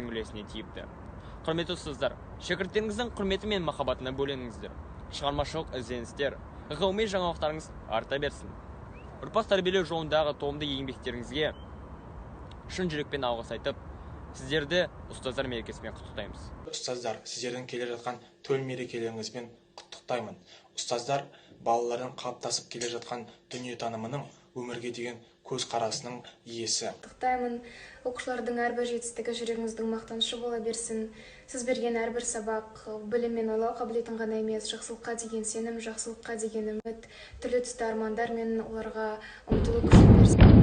өзіңіздің үлесіне тиіпті. Құрметті ұстаздар, шәкірттеріңіздің құрметі мен махаббатына бөленіңіздер. Шығармашылық ізденістер, ғылыми жаңалықтарыңыз арта берсін. Ұрпақ тәрбиелеу жолындағы толымды еңбектеріңізге шын жүрекпен алғыс айтып, сіздерді ұстаздар мерекесімен құттықтаймыз. Ұстаздар, сіздердің келе жатқан төл мерекелеріңізбен құттықтаймын. Ұстаздар, балалардың қалыптасып келе жатқан дүниетанымының, өмірге деген көзқарасының иесі. Құттықтаймын. Оқушылардың әрбір жетістігі жүрегіңіздің мақтанышы бола берсін. Сіз берген әрбір сабақ білім мен ойлау қабілетін ғана емес, жақсылыққа деген сенім, жақсылыққа деген үміт, түрлі түсті армандар мен оларға ұмтылу күшін берсін.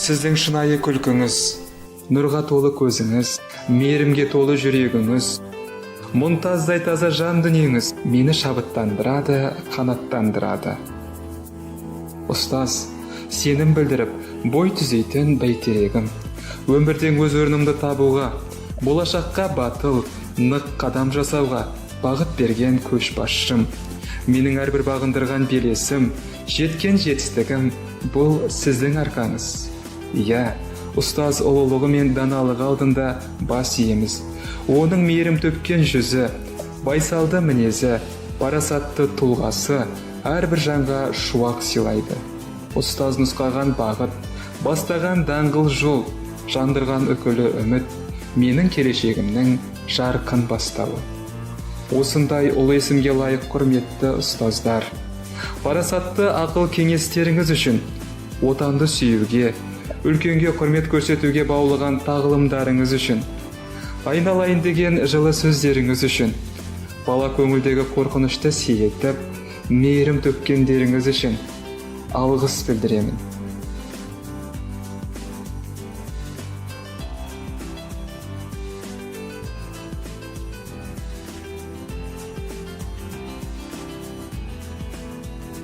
Сіздің шынайы күлкіңіз, нұрға толы көзіңіз, мейірімге толы жүрегіңіз, мұнтаздай таза жан дүниеңіз мені шабыттандырады, қанаттандырады. Ұстаз, сенім білдіріп, бой түзейтін бәйтерегім, өмірден өз орнымды табуға, болашаққа батыл, нық қадам жасауға бағыт берген көшбасшым. Менің әрбір бағындырған белесім, жеткен жетістігім бұл сіздің арқаңыз. Иә, ұстаз ұлылығы мен даналығы алдында бас иеміз. Оның мейірім төккен жүзі, байсалды мінезі, парасатты тұлғасы әрбір жанға шуақ сыйлайды. Ұстаз нұсқаған бағыт, бастаған даңғыл жол, жандырған үкілі үміт, менің келешегімнің жарқын бастауы. Осындай ұлы есімге лайық құрметті ұстаздар, парасатты ақыл кеңестеріңіз үшін, отанды сүюге, үлкенге құрмет көрсетуге баулыған тағылымдарыңыз үшін, айналайын деген жылы сөздеріңіз үшін, бала көңілдегі қорқынышты сейілтіп, мейірім төккендеріңіз үшін алғыс білдіремін.